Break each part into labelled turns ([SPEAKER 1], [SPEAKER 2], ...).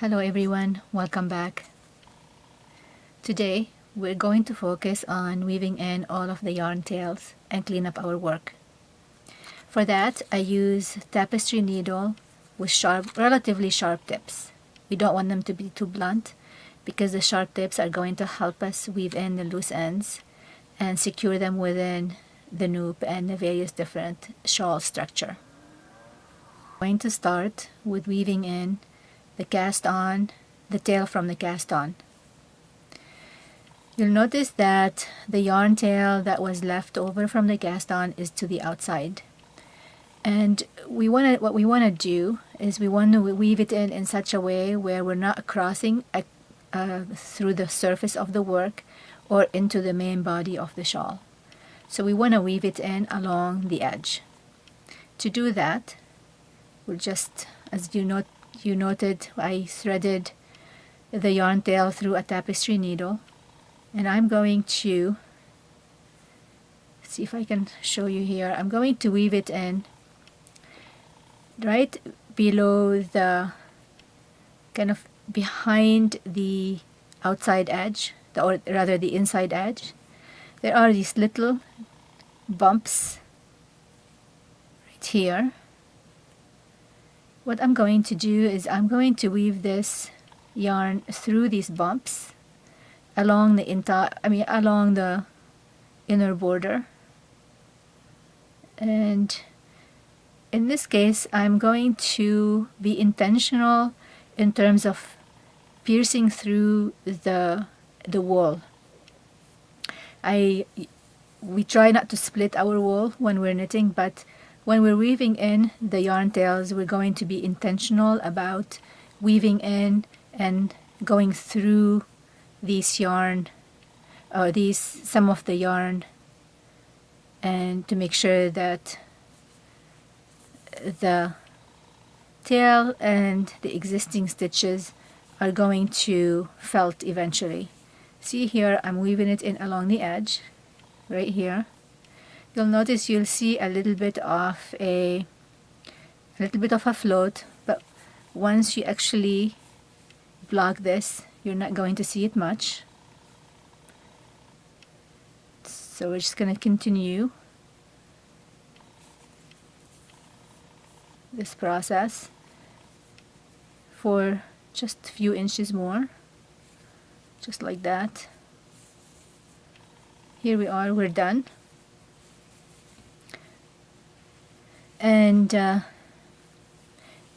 [SPEAKER 1] Hello everyone, welcome back. Today we're going to focus on weaving in all of the yarn tails and clean up our work. For that I use tapestry needle with relatively sharp tips. We don't want them to be too blunt because the sharp tips are going to help us weave in the loose ends and secure them within the loop and the various different shawl structure. I'm going to start with weaving in the cast on, the tail from the cast on. You'll notice that the yarn tail that was left over from the cast on is to the outside. And what we want to do is we want to weave it in such a way where we're not crossing through the surface of the work or into the main body of the shawl. So we want to weave it in along the edge. To do that, we'll just, as you noted, I threaded the yarn tail through a tapestry needle, and I'm going to see if I can show you here. I'm going to weave it in right below the kind of behind the outside edge, or rather the inside edge. There are these little bumps right here. What I'm going to do is I'm going to weave this yarn through these bumps along the along the inner border. And in this case, I'm going to be intentional in terms of piercing through the wool. We try not to split our wool when we're knitting, but when we're weaving in the yarn tails, we're going to be intentional about weaving in and going through these yarn, or some of the yarn, and to make sure that the tail and the existing stitches are going to felt eventually. See here, I'm weaving it in along the edge, right here. You'll notice you'll see a little bit of a float, but once you actually block this, you're not going to see it much. So we're just going to continue this process for just a few inches more, just like that. Here we are, we're done. And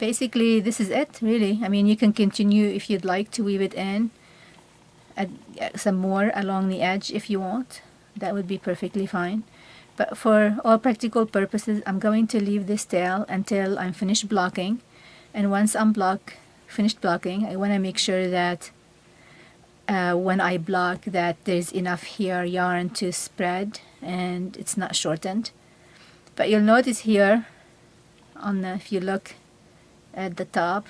[SPEAKER 1] basically this is it, really. I mean, you can continue if you'd like to weave it in some more along the edge if you want. That would be perfectly fine. But for all practical purposes, I'm going to leave this tail until I'm finished blocking. And once I'm finished blocking, I want to make sure that when I block that there's enough here yarn to spread and it's not shortened. But you'll notice here, if you look at the top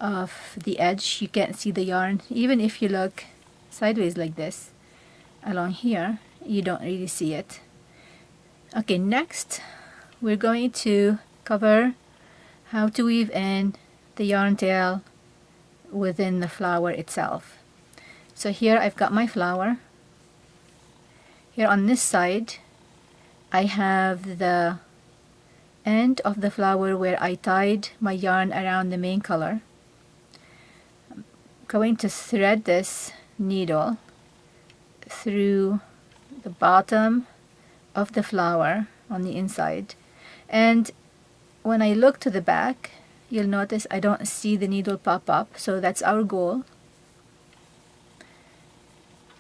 [SPEAKER 1] of the edge, you can't see the yarn. Even if you look sideways like this, along here, you don't really see it. Okay, next we're going to cover how to weave in the yarn tail within the flower itself. So here I've got my flower. Here on this side, I have the end of the flower where I tied my yarn around the main color. I'm going to thread this needle through the bottom of the flower on the inside, and when I look to the back, you'll notice I don't see the needle pop up, so that's our goal.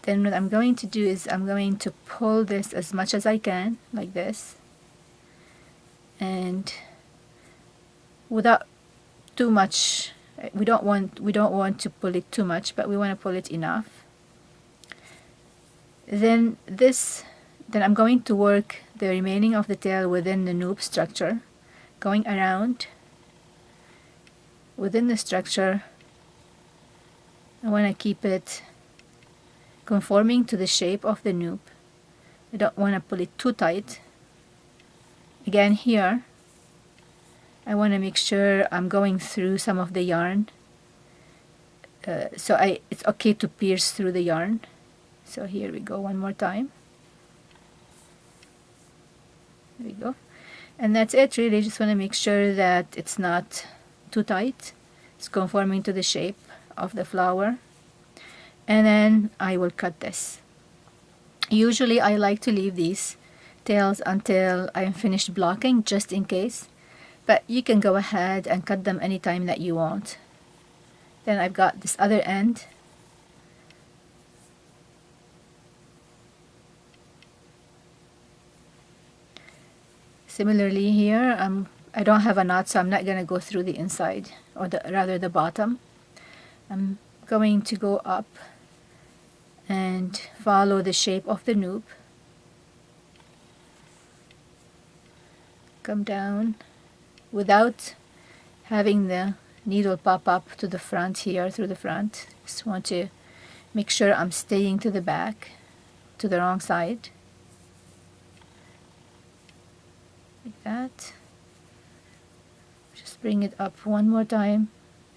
[SPEAKER 1] Then what I'm going to do is I'm going to pull this as much as I can, like this, and without too much. We don't want to pull it too much, but we want to pull it enough. Then I'm going to work the remaining of the tail within the loop structure, going around within the structure. I want to keep it conforming to the shape of the loop. I don't want to pull it too tight. Again, here I want to make sure I'm going through some of the yarn it's okay to pierce through the yarn. So here we go one more time. There we go. And that's it really. Just want to make sure that it's not too tight. It's conforming to the shape of the flower. And then I will cut this. Usually I like to leave these tails until I'm finished blocking, just in case. But you can go ahead and cut them anytime that you want. Then I've got this other end. Similarly here, I don't have a knot, so I'm not going to go through the inside, or rather the bottom. I'm going to go up and follow the shape of the loop. Come down without having the needle pop up to the front here, through the front. Just want to make sure I'm staying to the back, to the wrong side. Like that. Just bring it up one more time,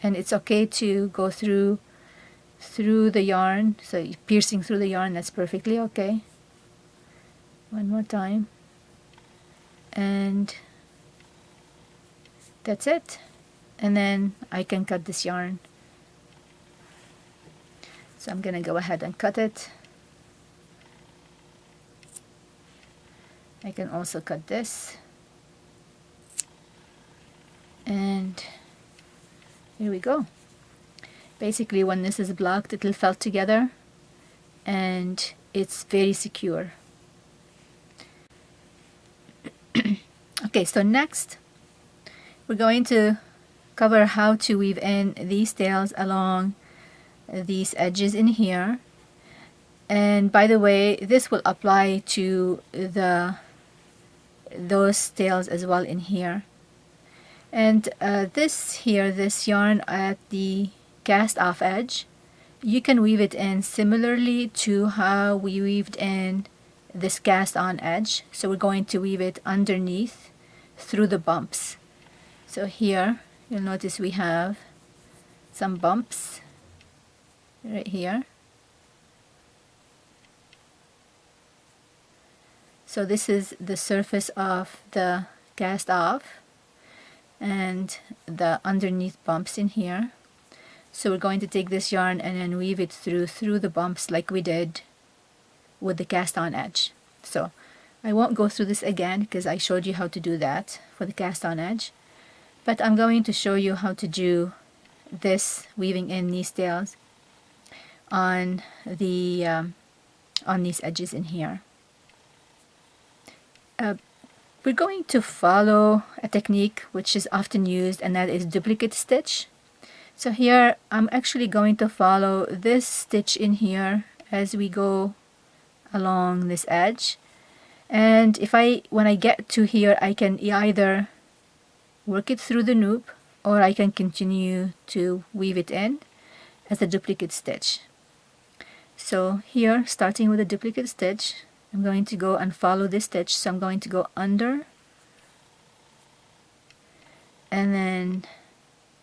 [SPEAKER 1] and it's okay to go through the yarn, so you're piercing through the yarn, that's perfectly okay. One more time, and that's it. And then I can cut this yarn. So I'm gonna go ahead and cut it. I can also cut this. And here we go. Basically, when this is blocked, it will felt together and it's very secure. Okay, so next we're going to cover how to weave in these tails along these edges in here. And by the way, this will apply to those tails as well in here. And this yarn at the cast off edge, you can weave it in similarly to how we weaved in this cast on edge. So we're going to weave it underneath through the bumps. So here you'll notice we have some bumps right here. So this is the surface of the cast off and the underneath bumps in here. So we're going to take this yarn and then weave it through the bumps like we did with the cast on edge. So I won't go through this again because I showed you how to do that for the cast on edge, but I'm going to show you how to do this, weaving in these tails on these edges in here. We're going to follow a technique which is often used, and that is duplicate stitch. So here I'm actually going to follow this stitch in here as we go along this edge, and when I get to here, I can either work it through the loop or I can continue to weave it in as a duplicate stitch. So here, starting with a duplicate stitch, I'm going to go and follow this stitch. So I'm going to go under and then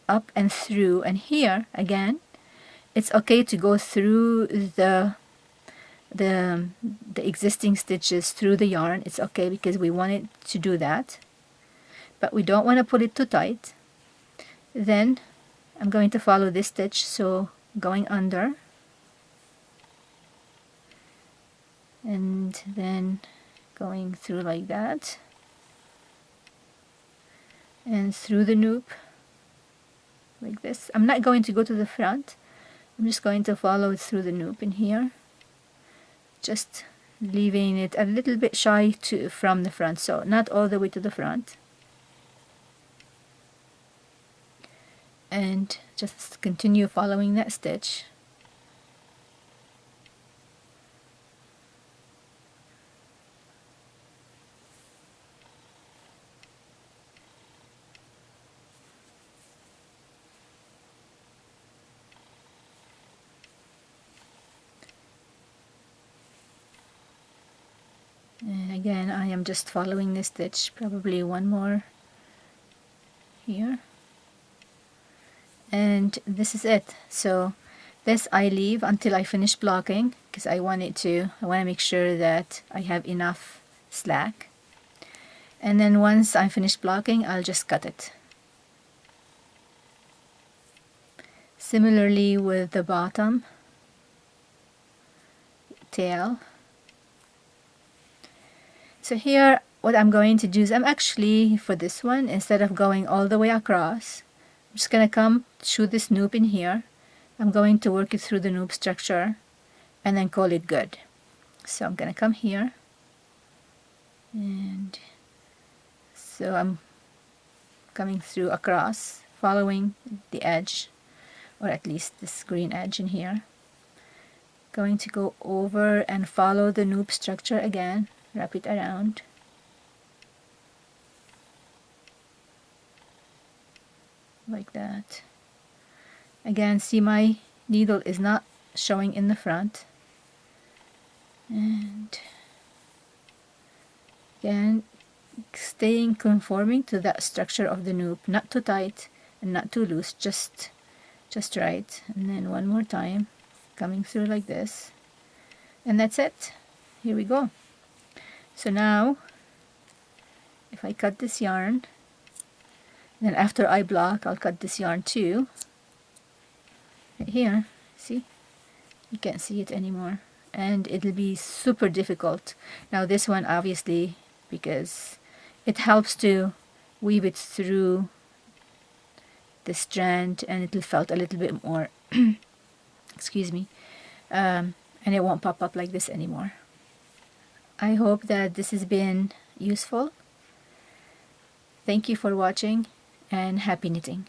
[SPEAKER 1] up and through, and here again it's okay to go through the existing stitches through the yarn. It's okay because we want it to do that, but we don't want to put it too tight. Then I'm going to follow this stitch, so going under and then going through like that and through the loop like this. I'm not going to go to the front, I'm just going to follow it through the loop in here, just leaving it a little bit shy from the front, so not all the way to the front, and just continue following that stitch. And again, I am just following this stitch, probably one more here, and this is it. So This I leave until I finish blocking because I want to make sure that I have enough slack. And then once I'm finished blocking, I'll just cut it. Similarly with the bottom tail. So here what I'm going to do is I'm actually, for this one, instead of going all the way across, I'm just going to come shoot this loop in here. I'm going to work it through the loop structure and then call it good. So I'm going to come here, and so I'm coming through across, following the edge, or at least this green edge in here. Going to go over and follow the loop structure again, wrap it around. Like that. Again, see, my needle is not showing in the front. And again, staying conforming to that structure of the loop, not too tight and not too loose, just right. And then one more time, coming through like this, and that's it. Here we go. So now if I cut this yarn, then after I block, I'll cut this yarn too. Right here, see, you can't see it anymore, and it'll be super difficult. Now this one, obviously, because it helps to weave it through the strand, and it'll felt a little bit more excuse me, and it won't pop up like this anymore. I hope that this has been useful. Thank you for watching, and happy knitting.